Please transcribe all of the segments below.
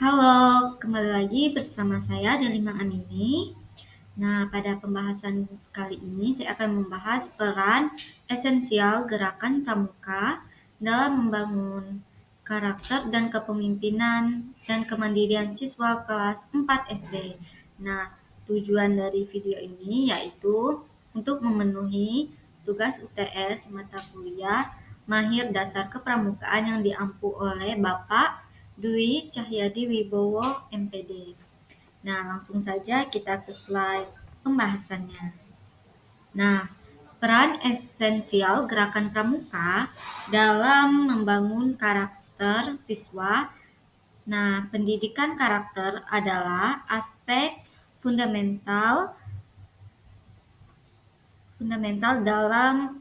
Halo, kembali lagi bersama saya Delima Amini. Nah, pada pembahasan kali ini saya akan membahas peran esensial gerakan pramuka dalam membangun karakter dan kepemimpinan dan kemandirian siswa kelas 4 SD. Nah, tujuan dari video ini yaitu untuk memenuhi tugas UTS mata kuliah Mahir Dasar Kepramukaan yang diampu oleh Bapak Dwi Cahyadi Wibowo, MPD. Nah, langsung saja kita ke slide pembahasannya. Nah, peran esensial gerakan pramuka dalam membangun karakter siswa. Nah, pendidikan karakter adalah aspek fundamental dalam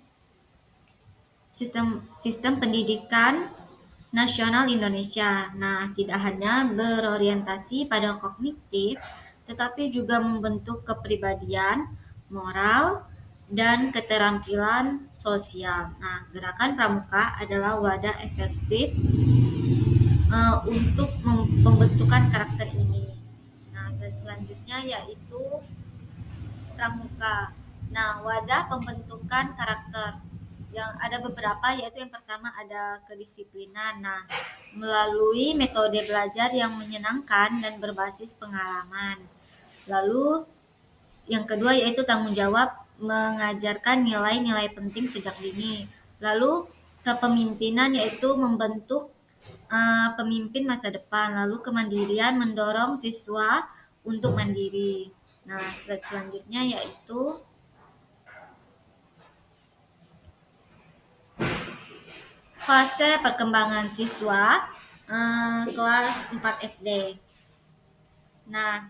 sistem pendidikan nasional Indonesia. Nah, tidak hanya berorientasi pada kognitif, tetapi juga membentuk kepribadian, moral, dan keterampilan sosial. Nah, gerakan pramuka adalah wadah efektif untuk pembentukan karakter ini. Nah, selanjutnya yaitu pramuka. Nah, wadah pembentukan karakter yang ada beberapa, yaitu yang pertama ada kedisiplinan. Nah, melalui metode belajar yang menyenangkan dan berbasis pengalaman. Lalu yang kedua yaitu tanggung jawab, mengajarkan nilai-nilai penting sejak dini. Lalu kepemimpinan yaitu membentuk pemimpin masa depan. Lalu kemandirian, mendorong siswa untuk mandiri. Nah, selanjutnya yaitu fase perkembangan siswa kelas 4 SD. Nah,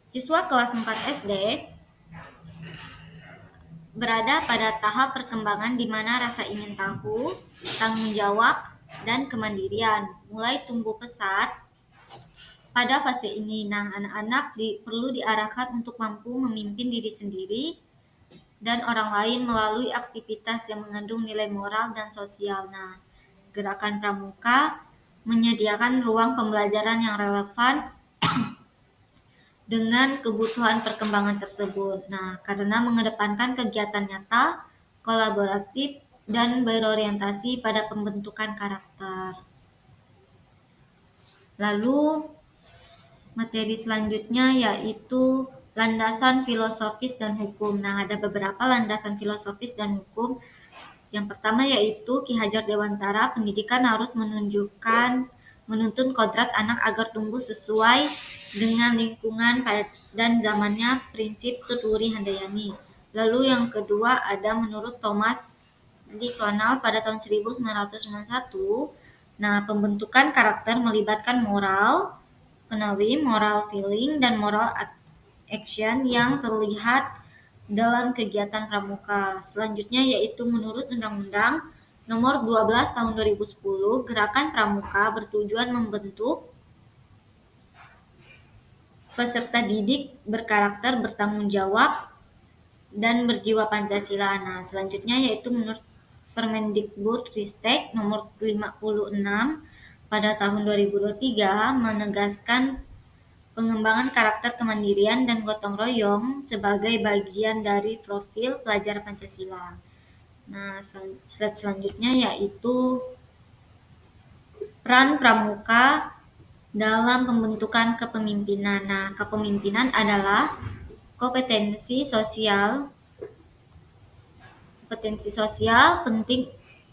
siswa kelas 4 SD berada pada tahap perkembangan di mana rasa ingin tahu, tanggung jawab, dan kemandirian mulai tumbuh pesat pada fase ini. Nah, anak-anak perlu diarahkan untuk mampu memimpin diri sendiri dan orang lain melalui aktivitas yang mengandung nilai moral dan sosial. Nah, gerakan pramuka menyediakan ruang pembelajaran yang relevan dengan kebutuhan perkembangan tersebut. Nah, karena mengedepankan kegiatan nyata, kolaboratif, dan berorientasi pada pembentukan karakter. Lalu, materi selanjutnya yaitu landasan filosofis dan hukum. Nah, ada beberapa landasan filosofis dan hukum. Yang pertama yaitu Ki Hajar Dewantara, pendidikan harus menuntun kodrat anak agar tumbuh sesuai dengan lingkungan dan zamannya, prinsip Tutwuri Handayani. Lalu yang kedua ada menurut Thomas Dikonal pada tahun 1991. Nah, pembentukan karakter melibatkan moral, penawi, moral feeling, dan moral action yang terlihat dalam kegiatan pramuka. Selanjutnya yaitu menurut Undang-Undang Nomor 12 Tahun 2010, gerakan pramuka bertujuan membentuk peserta didik berkarakter, bertanggung jawab, dan berjiwa Pancasila. Nah, selanjutnya yaitu menurut Permendikbud-Ristek Nomor 56 pada tahun 2023 menegaskan pengembangan karakter kemandirian dan gotong royong sebagai bagian dari profil pelajar Pancasila. Nah, slide selanjutnya yaitu peran pramuka dalam pembentukan kepemimpinan. Nah, kepemimpinan adalah kompetensi sosial penting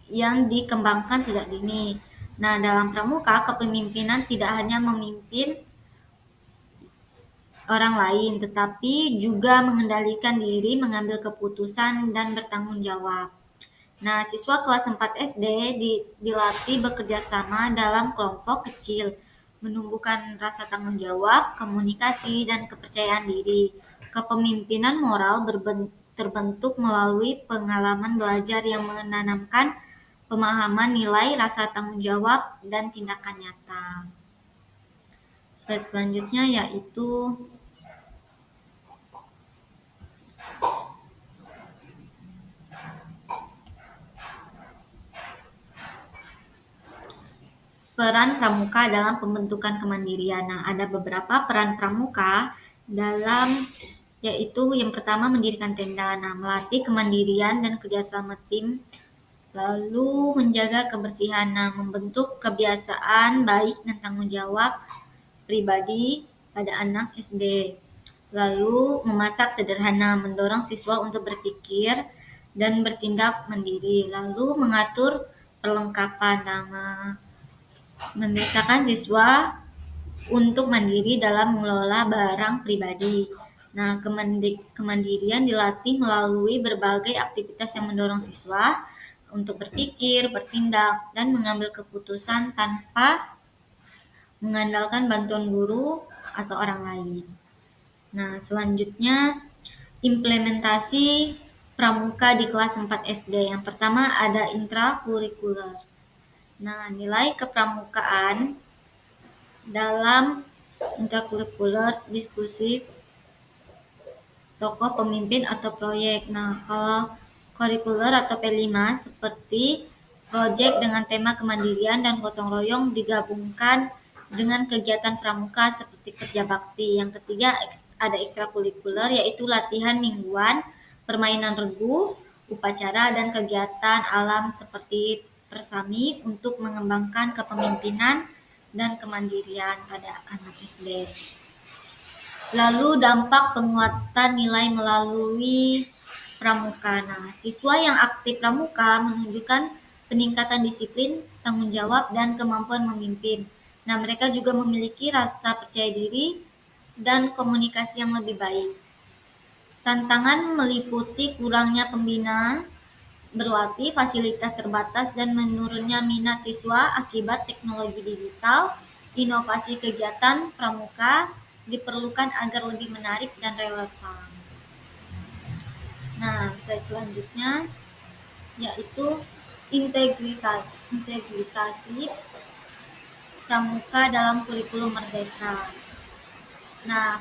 yang dikembangkan sejak dini. Nah, dalam pramuka, kepemimpinan tidak hanya memimpin orang lain, tetapi juga mengendalikan diri, mengambil keputusan, dan bertanggung jawab. Nah, siswa kelas 4 SD dilatih bekerja sama dalam kelompok kecil, menumbuhkan rasa tanggung jawab, komunikasi, dan kepercayaan diri. Kepemimpinan moral terbentuk melalui pengalaman belajar yang menanamkan pemahaman nilai, rasa tanggung jawab, dan tindakan nyata. Slide selanjutnya yaitu peran pramuka dalam pembentukan kemandirian. Nah, ada beberapa peran pramuka dalam, yaitu yang pertama mendirikan tenda. Nah, melatih kemandirian dan kerjasama tim, lalu menjaga kebersihan. Nah, membentuk kebiasaan baik dan tanggung jawab pribadi pada anak SD. Lalu memasak sederhana, mendorong siswa untuk berpikir dan bertindak mandiri. Lalu mengatur perlengkapan, nama membiasakan siswa untuk mandiri dalam mengelola barang pribadi. Nah, kemandirian dilatih melalui berbagai aktivitas yang mendorong siswa untuk berpikir, bertindak, dan mengambil keputusan tanpa mengandalkan bantuan guru atau orang lain. Nah, selanjutnya implementasi pramuka di kelas 4 SD. Yang pertama ada intrakurikuler. Nah, nilai kepramukaan dalam intrakurikuler, diskusi, tokoh pemimpin atau proyek. Nah, kalau kurikuler atau P5 seperti proyek dengan tema kemandirian dan gotong royong digabungkan dengan kegiatan pramuka seperti kerja bakti. Yang ketiga ada ekstrakurikuler, yaitu latihan mingguan, permainan regu, upacara, dan kegiatan alam seperti persami untuk mengembangkan kepemimpinan dan kemandirian pada anak SD. Lalu dampak penguatan nilai melalui pramuka. Nah, siswa yang aktif pramuka menunjukkan peningkatan disiplin, tanggung jawab, dan kemampuan memimpin. Nah, mereka juga memiliki rasa percaya diri dan komunikasi yang lebih baik. Tantangan meliputi kurangnya pembina berlatih, fasilitas terbatas, dan menurunnya minat siswa akibat teknologi digital. Inovasi kegiatan pramuka diperlukan agar lebih menarik dan relevan. Nah, slide selanjutnya yaitu integrasi pramuka dalam kurikulum merdeka. Nah,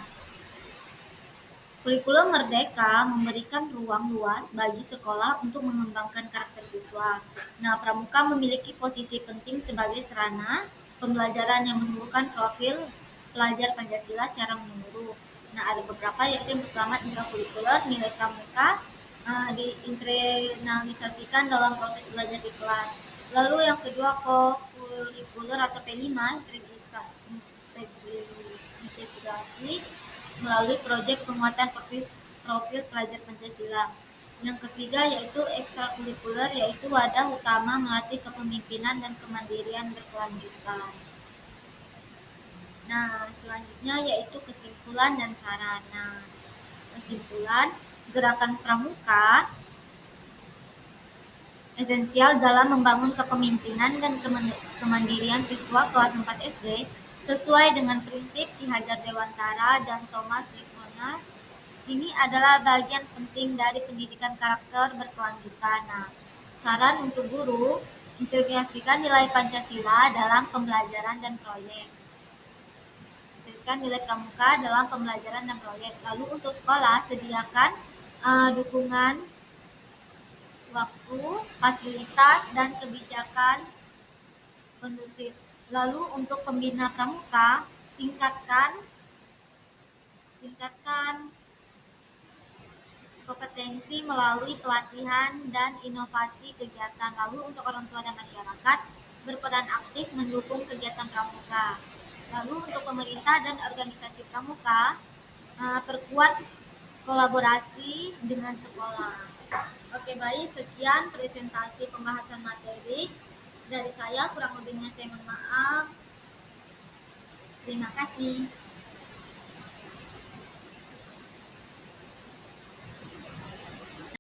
kurikulum merdeka memberikan ruang luas bagi sekolah untuk mengembangkan karakter siswa. Nah, pramuka memiliki posisi penting sebagai sarana pembelajaran yang menumbuhkan profil pelajar Pancasila secara menyeluruh. Nah, ada beberapa, yaitu yang pertama intrakurikuler, nilai pramuka diinternalisasikan dalam proses belajar di kelas. Lalu yang kedua co-kurikuler atau P5, integrasi melalui proyek penguatan profil pelajar Pancasila. Yang ketiga yaitu ekstrakurikuler, yaitu wadah utama melatih kepemimpinan dan kemandirian berkelanjutan. Nah, selanjutnya yaitu kesimpulan dan saran. Nah, kesimpulan, gerakan pramuka esensial dalam membangun kepemimpinan dan kemandirian siswa kelas 4 SD sesuai dengan prinsip Ki Hajar Dewantara dan Thomas Lipponer. Ini adalah bagian penting dari pendidikan karakter berkelanjutan. Nah, saran untuk guru, integrasikan nilai Pancasila dalam pembelajaran dan proyek. Integrasikan nilai pramuka dalam pembelajaran dan proyek. Lalu untuk sekolah, sediakan dukungan waktu, fasilitas, dan kebijakan kondusif. Lalu untuk pembina pramuka, tingkatkan kompetensi melalui pelatihan dan inovasi kegiatan. Lalu untuk orang tua dan masyarakat, berperan aktif mendukung kegiatan pramuka. Lalu untuk pemerintah dan organisasi pramuka, perkuat kolaborasi dengan sekolah. Oke, baik, sekian presentasi pembahasan materi dari saya. Kurang lebihnya saya mohon maaf. Terima kasih.